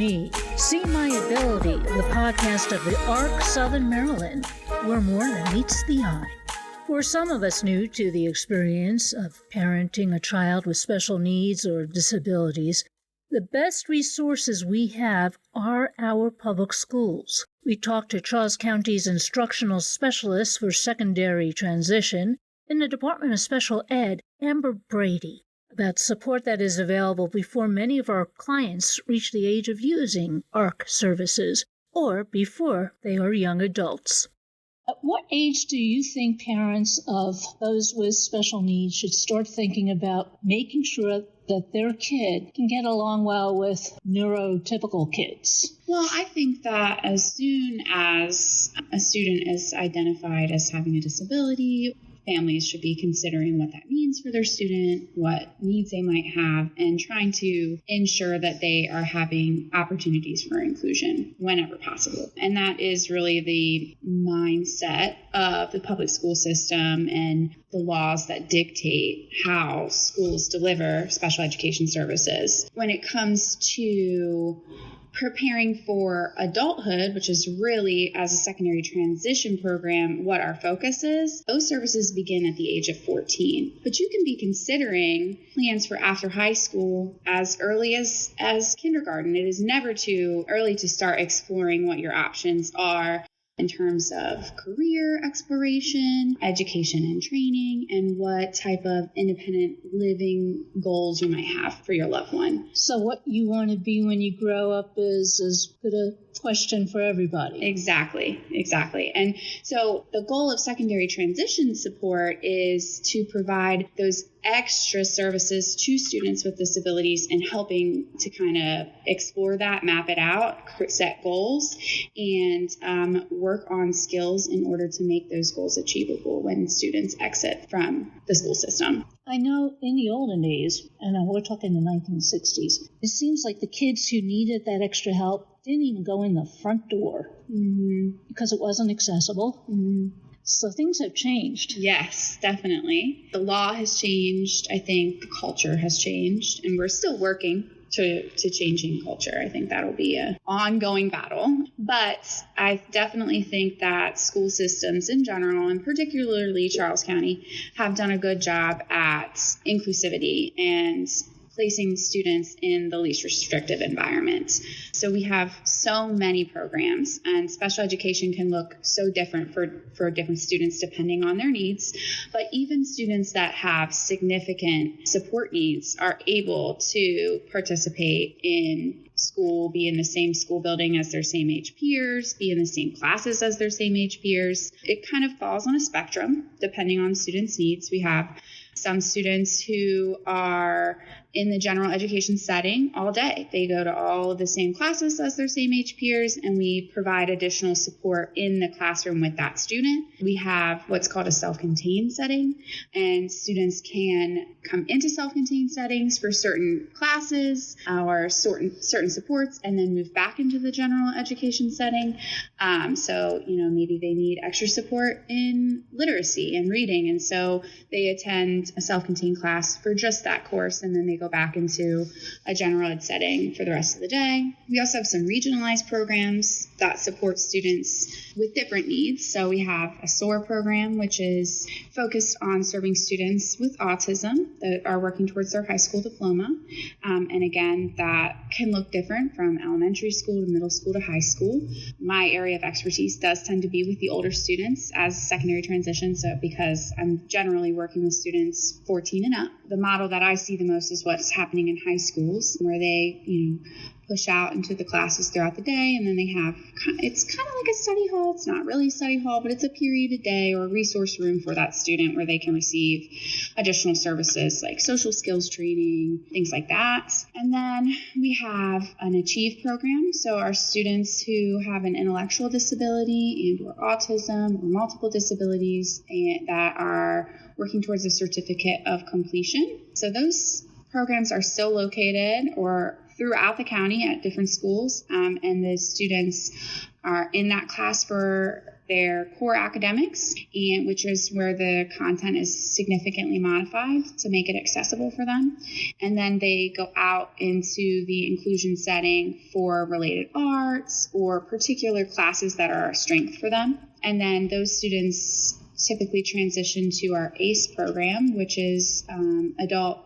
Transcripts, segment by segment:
Me, See My Ability, the podcast of the ARC Southern Maryland, where more than meets the eye. For some of us new to the experience of parenting a child with special needs or disabilities, the best resources we have are our public schools. We talked to Charles County's Instructional Specialist for Secondary Transition in the Department of Special Ed, Amber Brady, about support that is available before many of our clients reach the age of using ARC services or before they are young adults. At what age do you think parents of those with special needs should start thinking about making sure that their kid can get along well with neurotypical kids? Well, I think that as soon as a student is identified as having a disability, families should be considering what that means for their student, what needs they might have, and trying to ensure that they are having opportunities for inclusion whenever possible. And that is really the mindset of the public school system and the laws that dictate how schools deliver special education services. When it comes to preparing for adulthood, which is really, as a secondary transition program, what our focus is, those services begin at the age of 14. But you can be considering plans for after high school as early as kindergarten. It is never too early to start exploring what your options are in terms of career exploration, education and training, and what type of independent living goals you might have for your loved one. So what you want to be when you grow up is as good a question for everybody. Exactly. And so the goal of secondary transition support is to provide those extra services to students with disabilities and helping to kind of explore that, map it out, set goals, and work on skills in order to make those goals achievable when students exit from the school system. I know in the olden days, and we're talking the 1960s, it seems like the kids who needed that extra help didn't even go in the front door because it wasn't accessible. So things have changed. Yes, definitely. The law has changed. I think the culture has changed, and we're still working to changing culture. I think that'll be an ongoing battle. But I definitely think that school systems in general, and particularly Charles County, have done a good job at inclusivity and placing students in the least restrictive environment. So we have so many programs, and special education can look so different for different students depending on their needs. But even students that have significant support needs are able to participate in school, be in the same school building as their same age peers, be in the same classes as their same age peers. It kind of falls on a spectrum depending on students' needs. We have some students who are in the general education setting all day. They go to all of the same classes as their same age peers, and we provide additional support in the classroom with that student. We have what's called a self-contained setting, and students can come into self-contained settings for certain classes or certain supports and then move back into the general education setting. So, maybe they need extra support in literacy and reading, and so they attend a self-contained class for just that course, and then they go back into a general ed setting for the rest of the day. We also have some regionalized programs that support students with different needs. So we have a SOAR program, which is focused on serving students with autism that are working towards their high school diploma. And again, that can look different from elementary school to middle school to high school. My area of expertise does tend to be with the older students as secondary transition. So because I'm generally working with students 14 and up, the model that I see the most is what's happening in high schools, where they, push out into the classes throughout the day, and then they have, it's kind of like a study hall. It's not really a study hall, but it's a period a day or a resource room for that student where they can receive additional services like social skills training, things like that. And then we have an Achieve program. So our students who have an intellectual disability and or autism or multiple disabilities and that are working towards a certificate of completion. So those programs are still located or throughout the county at different schools, and the students are in that class for their core academics, and which is where the content is significantly modified to make it accessible for them. And then they go out into the inclusion setting for related arts or particular classes that are a strength for them. And then those students typically transition to our ACE program, which is Adult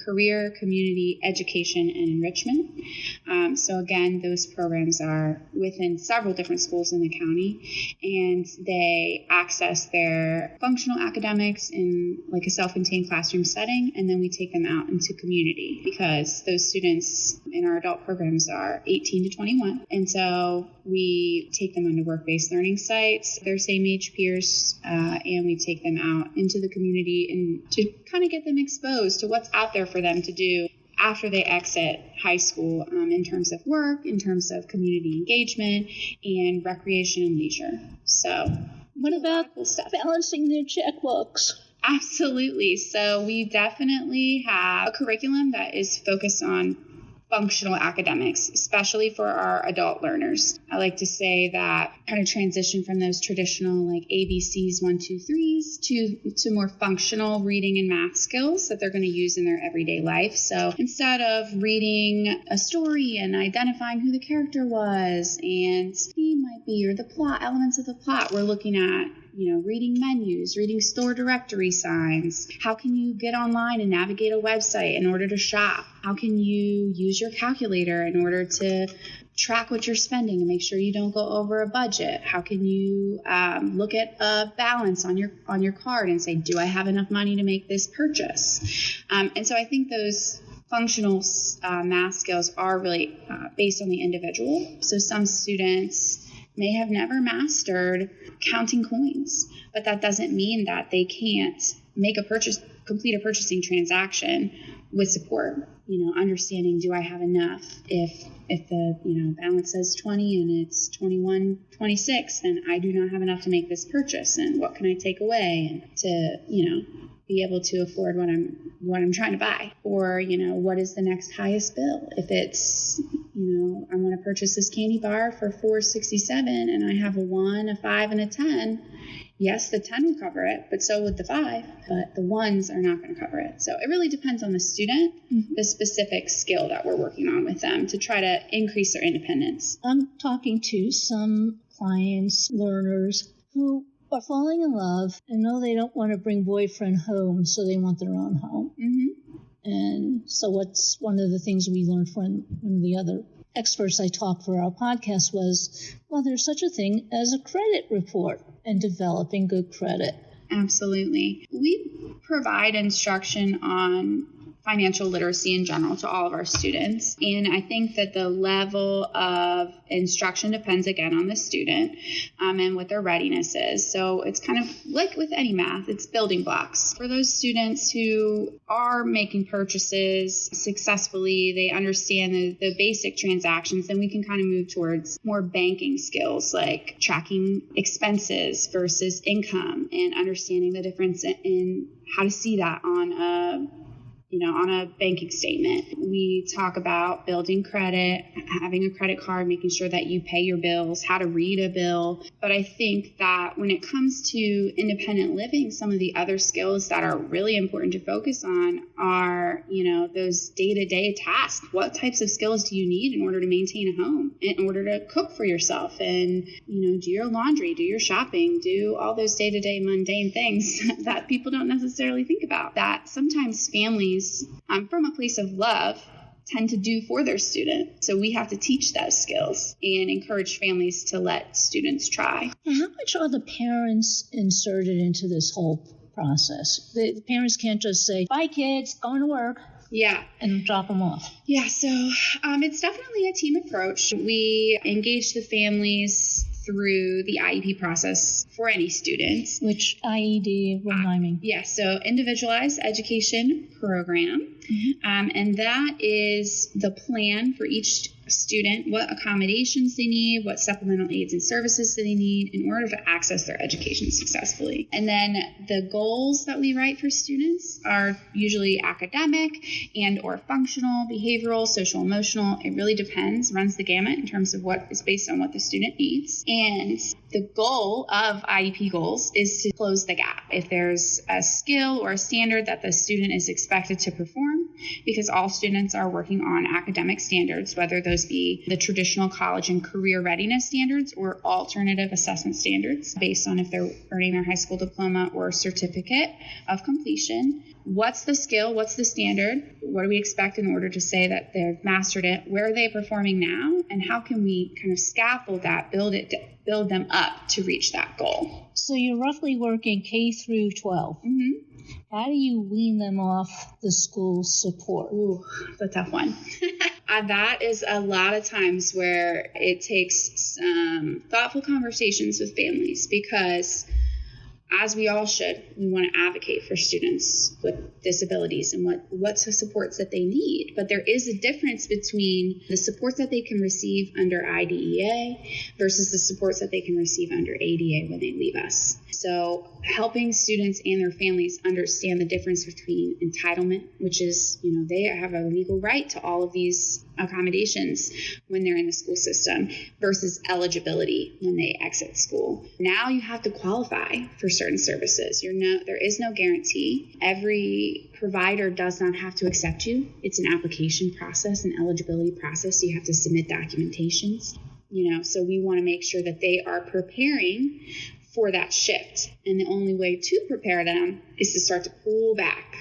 Career, Community, Education, and Enrichment. So again, those programs are within several different schools in the county, and they access their functional academics in like a self-contained classroom setting, and then we take them out into community because those students in our adult programs are 18 to 21. And so we take them onto work-based learning sites, their same age peers, and we take them out into the community and to kind of get them exposed to what's out there for them to do after they exit high school in terms of work, in terms of community engagement, and recreation and leisure. So what about cool stuff? Balancing their checkbooks? Absolutely. So we definitely have a curriculum that is focused on functional academics, especially for our adult learners. I like to say that kind of transition from those traditional like ABCs, 1, 2, 3s to more functional reading and math skills that they're going to use in their everyday life. So instead of reading a story and identifying who the character was and theme might be or the plot, elements of the plot, we're looking at reading menus, reading store directory signs. How can you get online and navigate a website in order to shop? How can you use your calculator in order to track what you're spending and make sure you don't go over a budget? How can you look at a balance on your card and say, do I have enough money to make this purchase? And so I think those functional math skills are really based on the individual. So some students may have never mastered counting coins, but that doesn't mean that they can't complete a purchasing transaction with support. Understanding, do I have enough? If the balance says 20 and it's 21.26, then I do not have enough to make this purchase. And what can I take away and to be able to afford what I'm trying to buy? Or what is the next highest bill? If it's I want to purchase this candy bar for $4.67 and I have a 1, a 5, and a 10. Yes, the 10 will cover it, but so would the 5, but the 1s are not going to cover it. So it really depends on the student, the specific skill that we're working on with them to try to increase their independence. I'm talking to some clients, learners who are falling in love and know they don't want to bring boyfriend home, so they want their own home. Mm-hmm. And so what's one of the things we learned from one of the other experts I talked for our podcast was, well, there's such a thing as a credit report and developing good credit. Absolutely. We provide instruction on financial literacy in general to all of our students. And I think that the level of instruction depends again on the student and what their readiness is. So it's kind of like with any math, it's building blocks. For those students who are making purchases successfully, they understand the basic transactions, then we can kind of move towards more banking skills like tracking expenses versus income and understanding the difference in how to see that on a banking statement. We talk about building credit, having a credit card, making sure that you pay your bills, how to read a bill. But I think that when it comes to independent living, some of the other skills that are really important to focus on are, those day-to-day tasks. What types of skills do you need in order to maintain a home, in order to cook for yourself and, do your laundry, do your shopping, do all those day-to-day mundane things that people don't necessarily think about, that sometimes families from a place of love tend to do for their student. So we have to teach those skills and encourage families to let students try. How much are the parents inserted into this whole process? The parents can't just say, bye kids, going to work. Yeah. And drop them off. Yeah, so it's definitely a team approach. We engage the families through the IEP process for any student. Which IED, remind me? Yeah, so Individualized Education Program. Mm-hmm. And that is the plan for each student what accommodations they need, what supplemental aids and services that they need in order to access their education successfully. And then the goals that we write for students are usually academic and or functional, behavioral, social, emotional. It really depends, runs the gamut in terms of what is based on what the student needs. And the goal of IEP goals is to close the gap. If there's a skill or a standard that the student is expected to perform, because all students are working on academic standards, whether those be the traditional college and career readiness standards or alternative assessment standards based on if they're earning their high school diploma or certificate of completion. What's the skill? What's the standard? What do we expect in order to say that they've mastered it? Where are they performing now? And how can we kind of scaffold that, build them up to reach that goal? So you're roughly working K through 12. Mm-hmm. How do you wean them off the school support? Ooh, that's a tough one. That is a lot of times where it takes some thoughtful conversations with families, because as we all should, we want to advocate for students with disabilities and what's the supports that they need. But there is a difference between the supports that they can receive under IDEA versus the supports that they can receive under ADA when they leave us. So helping students and their families understand the difference between entitlement, which is, they have a legal right to all of these accommodations when they're in the school system, versus eligibility when they exit school. Now you have to qualify for certain services. There is no guarantee. Every provider does not have to accept you. It's an application process, an eligibility process. You have to submit documentations. So we want to make sure that they are preparing for that shift. And the only way to prepare them is to start to pull back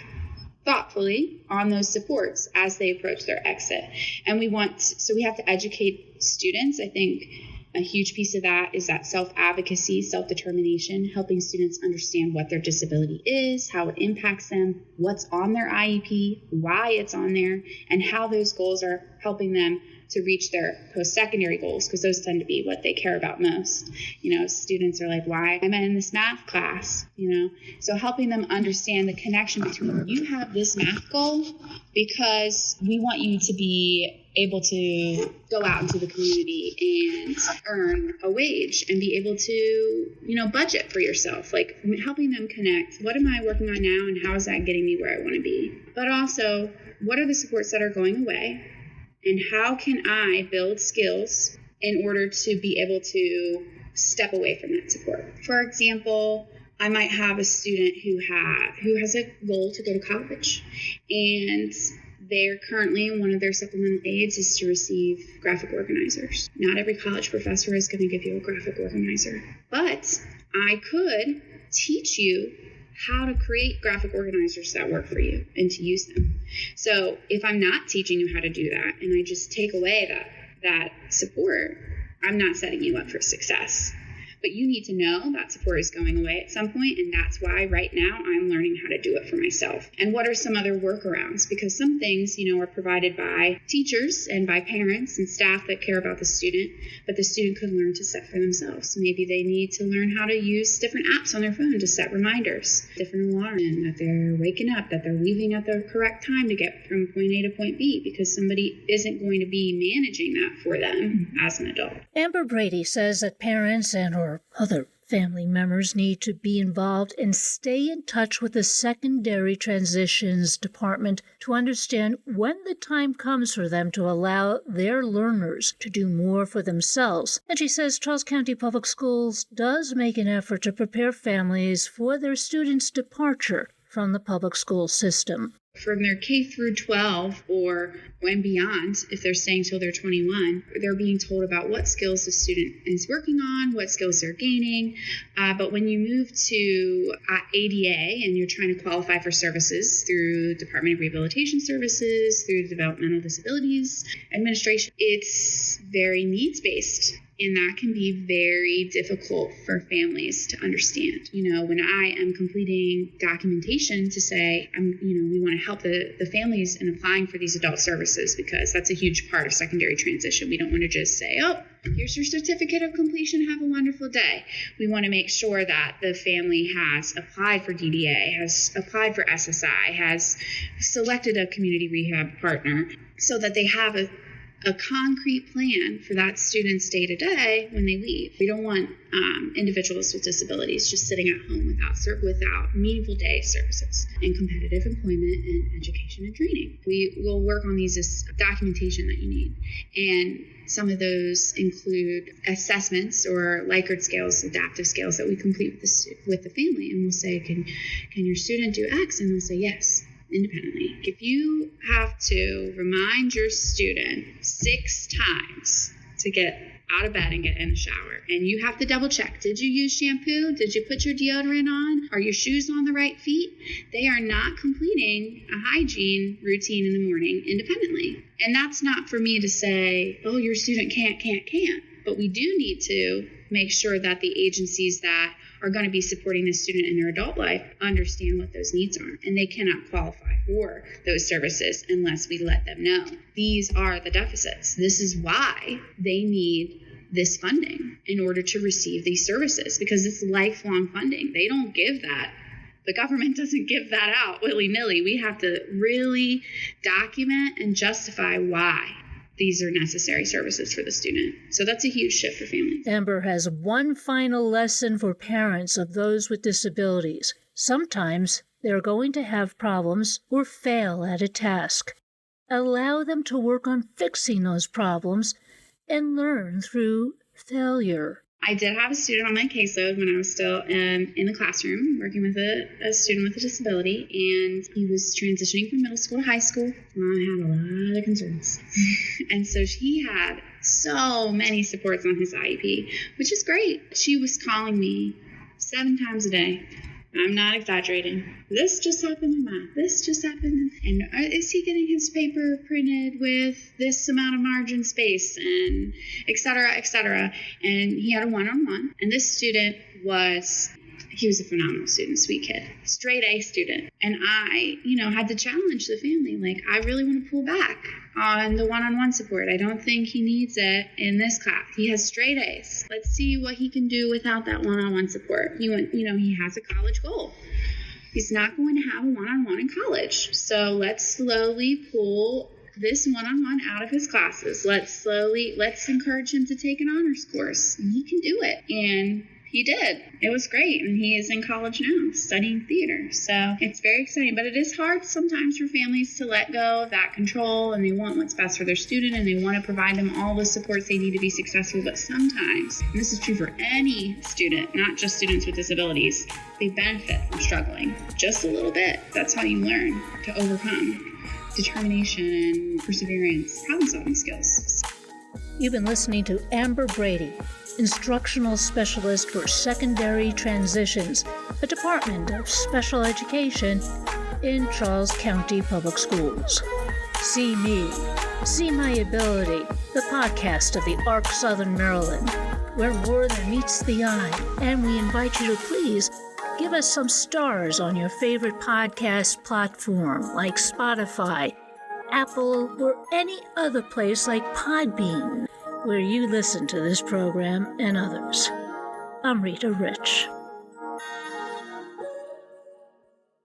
thoughtfully on those supports as they approach their exit. And we have to educate students. I think a huge piece of that is that self-advocacy, self-determination, helping students understand what their disability is, how it impacts them, what's on their IEP, why it's on there, and how those goals are helping them to reach their post-secondary goals, because those tend to be what they care about most. Students are like, why am I in this math class? So helping them understand the connection between, you have this math goal because we want you to be able to go out into the community and earn a wage and be able to, budget for yourself. Like helping them connect, what am I working on now and how is that getting me where I want to be? But also, what are the supports that are going away? And how can I build skills in order to be able to step away from that support? For example, I might have a student who has a goal to go to college, and they're currently, one of their supplemental aids is to receive graphic organizers. Not every college professor is going to give you a graphic organizer, but I could teach you how to create graphic organizers that work for you and to use them. So if I'm not teaching you how to do that and I just take away that support, I'm not setting you up for success. But you need to know that support is going away at some point, and that's why right now I'm learning how to do it for myself. And what are some other workarounds? Because some things, are provided by teachers and by parents and staff that care about the student, but the student could learn to set for themselves. Maybe they need to learn how to use different apps on their phone to set reminders, different alarms, and that they're waking up, that they're leaving at the correct time to get from point A to point B, because somebody isn't going to be managing that for them as an adult. Amber Brady says that parents and or other family members need to be involved and stay in touch with the secondary transitions department to understand when the time comes for them to allow their learners to do more for themselves. And she says Charles County Public Schools does make an effort to prepare families for their students' departure from the public school system. From their K through 12 or and beyond, if they're staying till they're 21, they're being told about what skills the student is working on, what skills they're gaining. But when you move to ADA and you're trying to qualify for services through Department of Rehabilitation Services, through Developmental Disabilities Administration, it's very needs-based. And that can be very difficult for families to understand. When I am completing documentation to say, we want to help the families in applying for these adult services, because that's a huge part of secondary transition. We don't want to just say, oh, here's your certificate of completion, have a wonderful day. We want to make sure that the family has applied for DDA, has applied for SSI, has selected a community rehab partner, so that they have a concrete plan for that student's day-to-day when they leave. We don't want individuals with disabilities just sitting at home without meaningful day services and competitive employment and education and training. We will work on these as documentation that you need. And some of those include assessments or Likert scales, adaptive scales that we complete with the family. And we'll say, can your student do X? And they'll say yes, independently. If you have to remind your student 6 times to get out of bed and get in the shower, and you have to double check, did you use shampoo? Did you put your deodorant on? Are your shoes on the right feet? They are not completing a hygiene routine in the morning independently. And that's not for me to say, oh, your student can't. But we do need to make sure that the agencies that are going to be supporting this student in their adult life understand what those needs are. And they cannot qualify for those services unless we let them know. These are the deficits. This is why they need this funding in order to receive these services, because it's lifelong funding. They don't give that. The government doesn't give that out willy-nilly. We have to really document and justify why these are necessary services for the student. So that's a huge shift for families. Amber has one final lesson for parents of those with disabilities. Sometimes they're going to have problems or fail at a task. Allow them to work on fixing those problems and learn through failure. I did have a student on my caseload when I was still in the classroom working with a student with a disability, and he was transitioning from middle school to high school. Mom had a lot of concerns. And so he had so many supports on his IEP, which is great. She was calling me 7 times a day. I'm not exaggerating. This just happened in math. This just happened. And is he getting his paper printed with this amount of margin space, and et cetera, et cetera. And he had a one-on-one. And this student he was a phenomenal student, sweet kid, straight A student. And I, had to challenge the family. Like, I really want to pull back on the one-on-one support. I don't think he needs it in this class. He has straight A's. Let's see what he can do without that one-on-one support. He has a college goal. He's not going to have a one-on-one in college. So let's slowly pull this one-on-one out of his classes. Let's encourage him to take an honors course. He can do it. And he did. It was great. And he is in college now studying theater. So it's very exciting. But it is hard sometimes for families to let go of that control, and they want what's best for their student, and they want to provide them all the supports they need to be successful. But sometimes, and this is true for any student, not just students with disabilities, they benefit from struggling just a little bit. That's how you learn to overcome determination and perseverance, problem-solving skills. You've been listening to Amber Brady, Instructional Specialist for Secondary Transitions, a Department of Special Education in Charles County Public Schools. See Me, See My Ability, the podcast of the ARC Southern Maryland, where more than meets the eye. And we invite you to please give us some stars on your favorite podcast platform like Spotify, Apple, or any other place like Podbean, where you listen to this program and others. I'm Rita Rich.